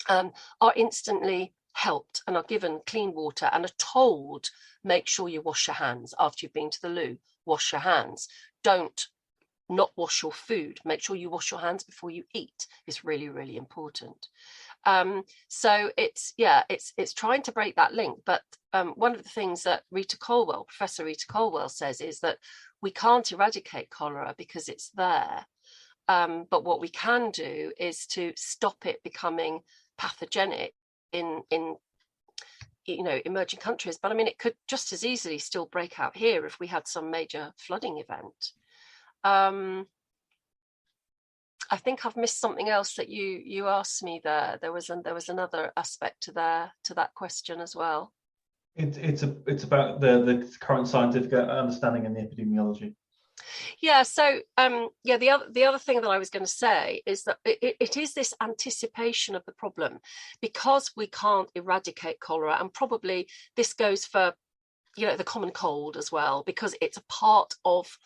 are instantly helped and are given clean water and are told, make sure you wash your hands after you've been to the loo, wash your hands. Don't not wash your food. Make sure you wash your hands before you eat. It's really, really important. So it's trying to break that link. But one of the things that Professor Rita Colwell says is that we can't eradicate cholera because it's there. But what we can do is to stop it becoming pathogenic in emerging countries. But I mean, it could just as easily still break out here if we had some major flooding event. I think I've missed something else that you asked me there. There was another aspect to that question as well. It's about the current scientific understanding and the epidemiology. Yeah. So the other thing that I was going to say is that it is this anticipation of the problem, because we can't eradicate cholera, and probably this goes for the common cold as well, because it's a part of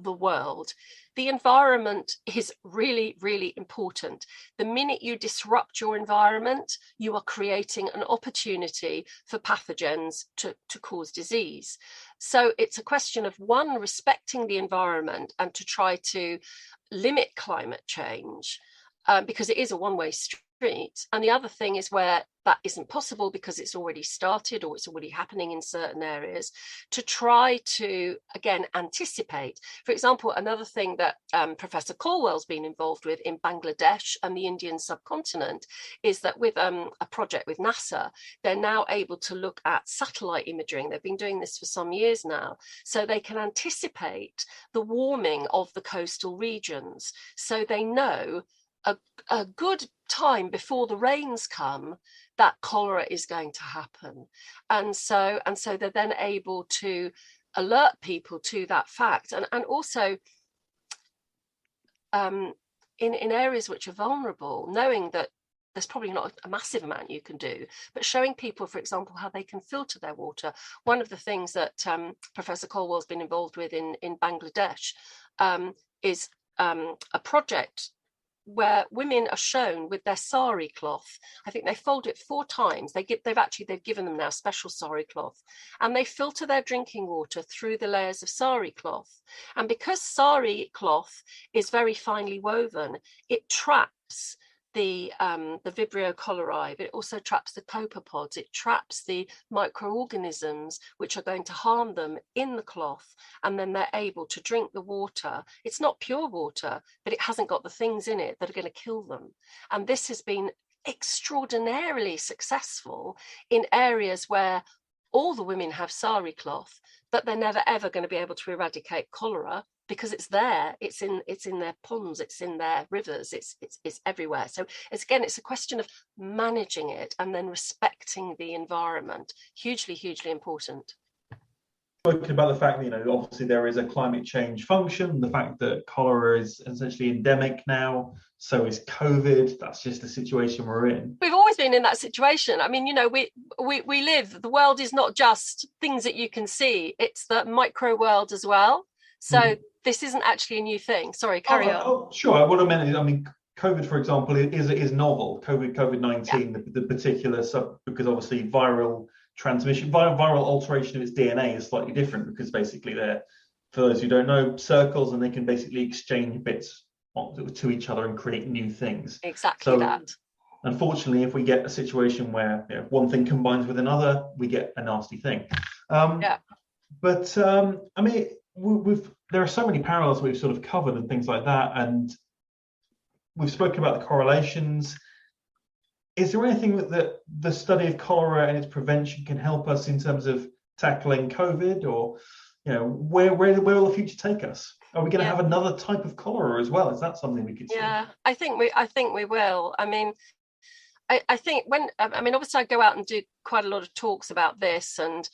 the world. The environment is really, really important. The minute you disrupt your environment, you are creating an opportunity for pathogens to cause disease. So it's a question of, one, respecting the environment and to try to limit climate change, because it is a one-way street. And the other thing is, where that isn't possible because it's already started or it's already happening in certain areas, to try to, again, anticipate. For example, another thing that Professor Colwell's been involved with in Bangladesh and the Indian subcontinent is that with a project with NASA, they're now able to look at satellite imaging. They've been doing this for some years now, so they can anticipate the warming of the coastal regions. So they know a good time before the rains come that cholera is going to happen, and so they're then able to alert people to that fact, and also in areas which are vulnerable, knowing that there's probably not a massive amount you can do, but showing people, for example, how they can filter their water. One of the things that Professor Colwell's been involved with in Bangladesh is a project where women are shown with their sari cloth. I think they fold it 4 times. They've given them now special sari cloth, and they filter their drinking water through the layers of sari cloth. And because sari cloth is very finely woven, it traps the Vibrio cholerae, but it also traps the copepods. It traps the microorganisms which are going to harm them in the cloth, and then they're able to drink the water. It's not pure water, but it hasn't got the things in it that are going to kill them. And this has been extraordinarily successful in areas where all the women have sari cloth, but they're never ever going to be able to eradicate cholera, because it's there, it's in their ponds, it's in their rivers, it's everywhere. So it's a question of managing it and then respecting the environment. Hugely important. Spoken about the fact that, obviously there is a climate change function, the fact that cholera is essentially endemic now, so is COVID. That's just the situation we're in. We've always been in that situation. I mean, we live, the world is not just things that you can see, it's the micro world as well. So this isn't actually a new thing. Sorry, carry on. Oh, sure. What I meant is, COVID, for example, is novel. COVID-19, the particular because obviously viral transmission, viral alteration of its DNA is slightly different, because basically they're, for those who don't know, circles, and they can basically exchange bits to each other and create new things. Exactly that. Unfortunately, if we get a situation where one thing combines with another, we get a nasty thing. But there are so many parallels we've sort of covered and things like that, and we've spoken about the correlations. Is there anything that the study of cholera and its prevention can help us in terms of tackling COVID, or where will the future take us? Are we going to have another type of cholera as well? Is that something we could see? I think we will. I mean, I think obviously I go out and do quite a lot of talks about this, and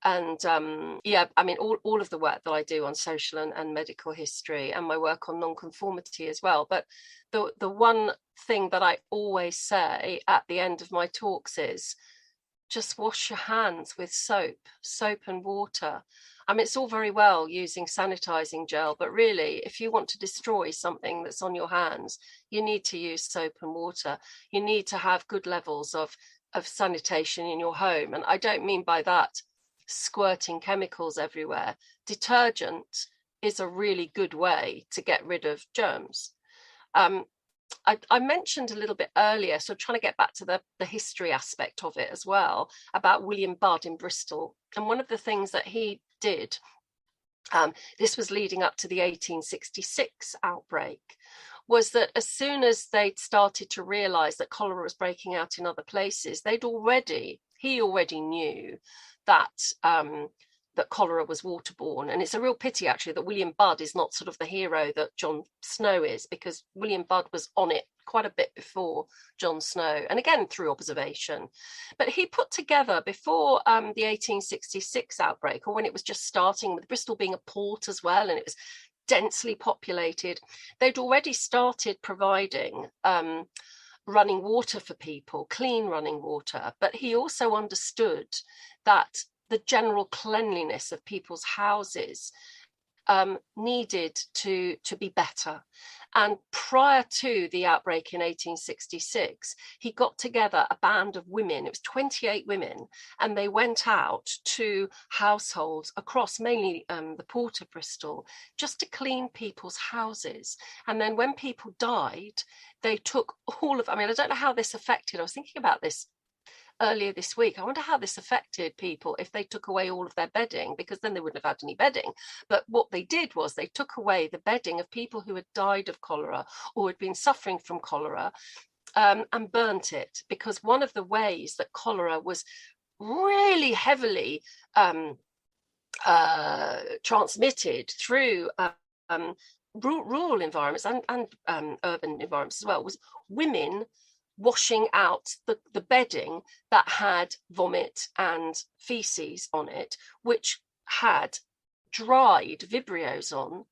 all of the work that I do on social and medical history, and my work on nonconformity as well. But the one thing that I always say at the end of my talks is, just wash your hands with soap and water. I mean, it's all very well using sanitizing gel, but really, if you want to destroy something that's on your hands, you need to use soap and water. You need to have good levels of sanitation in your home. And I don't mean by that squirting chemicals everywhere. Detergent is a really good way to get rid of germs. I mentioned a little bit earlier, so trying to get back to the history aspect of it as well, about William Budd in Bristol. And one of the things that he did, this was leading up to the 1866 outbreak, was that as soon as they'd started to realise that cholera was breaking out in other places, he already knew that cholera was waterborne. And it's a real pity, actually, that William Budd is not sort of the hero that Jon Snow is, because William Budd was on it quite a bit before Jon Snow, and again through observation. But he put together, before the 1866 outbreak, or when it was just starting, with Bristol being a port as well, and it was densely populated, they'd already started providing running water for people, clean running water. But he also understood that the general cleanliness of people's houses needed to be better. And prior to the outbreak in 1866, he got together a band of women. It was 28 women, and they went out to households across mainly the port of Bristol, just to clean people's houses. And then when people died, they took all of, I don't know how this affected, I was thinking about this earlier this week. I wonder how this affected people if they took away all of their bedding, because then they wouldn't have had any bedding. But what they did was they took away the bedding of people who had died of cholera or had been suffering from cholera, and burnt it, because one of the ways that cholera was really heavily transmitted through rural environments and urban environments as well was women washing out the bedding that had vomit and feces on it, which had dried vibrios on,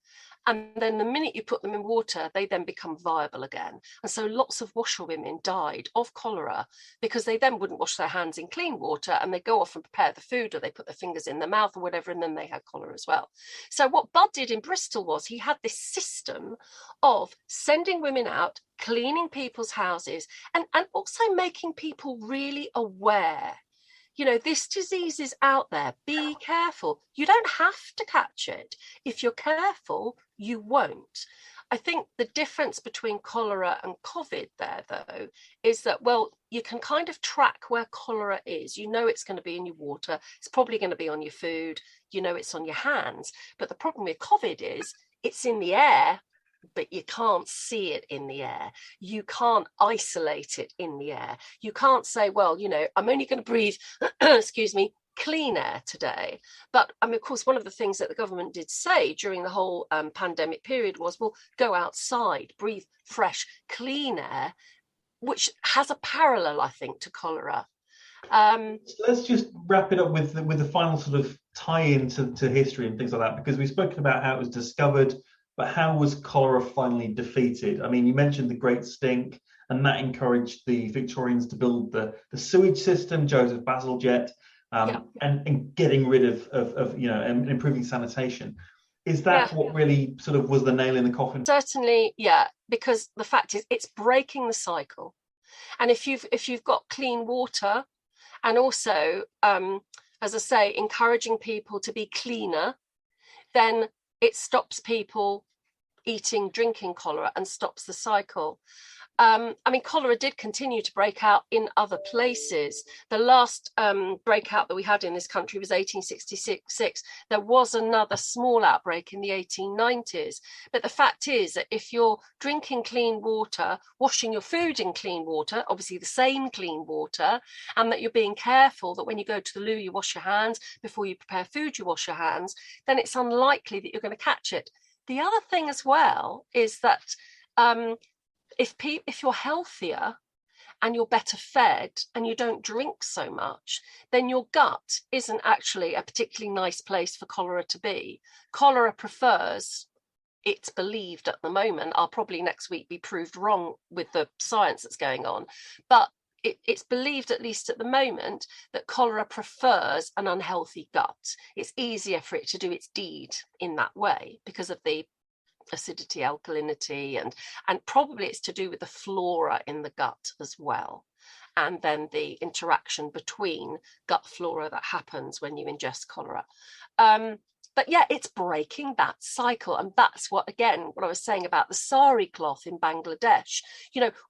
And then the minute you put them in water, they then become viable again. And so lots of washerwomen died of cholera because they then wouldn't wash their hands in clean water, and they go off and prepare the food, or they put their fingers in their mouth or whatever, and then they had cholera as well. So what Bud did in Bristol was he had this system of sending women out, cleaning people's houses, and also making people really aware. This disease is out there. Be careful. You don't have to catch it. If you're careful, you won't. I think the difference between cholera and COVID there, though, is that, well, you can kind of track where cholera is. It's going to be in your water. It's probably going to be on your food. It's on your hands. But the problem with COVID is it's in the air, but you can't see it in the air. You can't isolate it in the air. You can't say, well, I'm only going to breathe, excuse me, clean air today. But of course, one of the things that the government did say during the whole pandemic period was, well, go outside, breathe fresh, clean air, which has a parallel, I think, to cholera. Let's just wrap it up with the final sort of tie into history and things like that, because we've spoken about how it was discovered, but how was cholera finally defeated? I mean, you mentioned the Great Stink, and that encouraged the Victorians to build the sewage system, Joseph Bazalgette, and getting rid of and improving sanitation. Is that what really sort of was the nail in the coffin? Certainly, yeah, because the fact is it's breaking the cycle. And if you've got clean water, and also, as I say, encouraging people to be cleaner, then it stops people drinking cholera and stops the cycle. Cholera did continue to break out in other places. The last breakout that we had in this country was 1866. There was another small outbreak in the 1890s. But the fact is that if you're drinking clean water, washing your food in clean water, obviously the same clean water, and that you're being careful that when you go to the loo, you wash your hands, before you prepare food, you wash your hands, then it's unlikely that you're going to catch it. The other thing as well is that if you're healthier and you're better fed and you don't drink so much, then your gut isn't actually a particularly nice place for cholera to be. Cholera prefers, it's believed at the moment, I'll probably next week be proved wrong with the science that's going on, but it's believed, at least at the moment, that cholera prefers an unhealthy gut. It's easier for it to do its deed in that way because of the acidity, alkalinity, and probably it's to do with the flora in the gut as well, and then the interaction between gut flora that happens when you ingest cholera. But yeah, it's breaking that cycle. And that's what I was saying about the sari cloth in Bangladesh.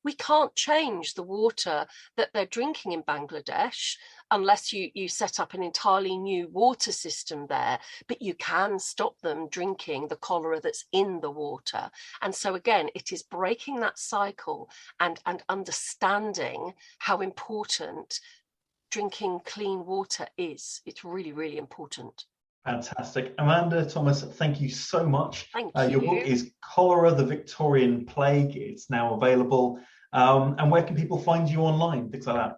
We can't change the water that they're drinking in Bangladesh unless you set up an entirely new water system there, but you can stop them drinking the cholera that's in the water. And so again, it is breaking that cycle and understanding how important drinking clean water is. It's really, really important. Fantastic. Amanda Thomas, thank you so much. Thank you. Your book is Cholera, the Victorian Plague. It's now available. And where can people find you online, things like that?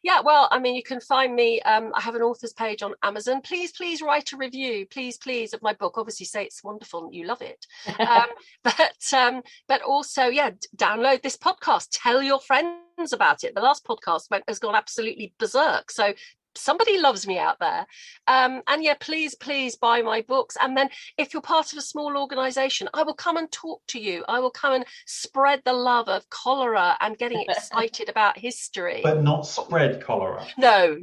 Yeah, well, you can find me. I have an author's page on Amazon. Please write a review, please, of my book. Obviously, say it's wonderful and you love it. But also, download this podcast. Tell your friends about it. The last podcast has gone absolutely berserk. So somebody loves me out there. And please buy my books. And then if you're part of a small organization, I will come and talk to you. I will come and spread the love of cholera and getting excited about history. But not spread cholera. No.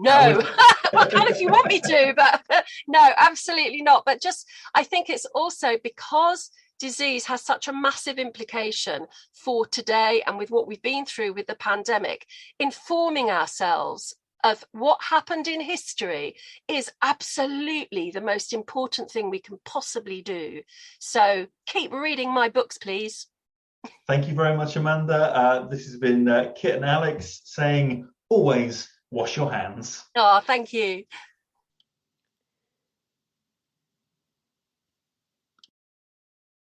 Well, kind of if you want me to, but no, absolutely not. But just, I think it's also because disease has such a massive implication for today and with what we've been through with the pandemic, informing ourselves of what happened in history is absolutely the most important thing we can possibly do. So keep reading my books, please. Thank you very much, Amanda. This has been Kit and Alex saying, always wash your hands. Oh, thank you.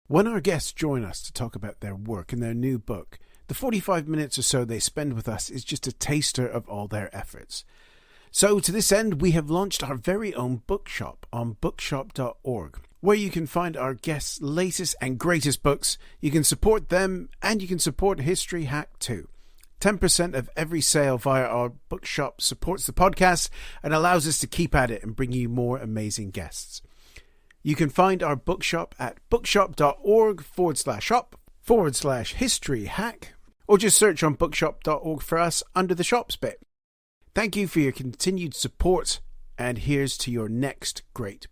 When our guests join us to talk about their work and their new book, the 45 minutes or so they spend with us is just a taster of all their efforts. So to this end, we have launched our very own bookshop on bookshop.org. where you can find our guests' latest and greatest books. You can support them and you can support History Hack too. 10% of every sale via our bookshop supports the podcast and allows us to keep at it and bring you more amazing guests. You can find our bookshop at bookshop.org/shop/history hack, or just search on bookshop.org for us under the shops bit. Thank you for your continued support, and here's to your next great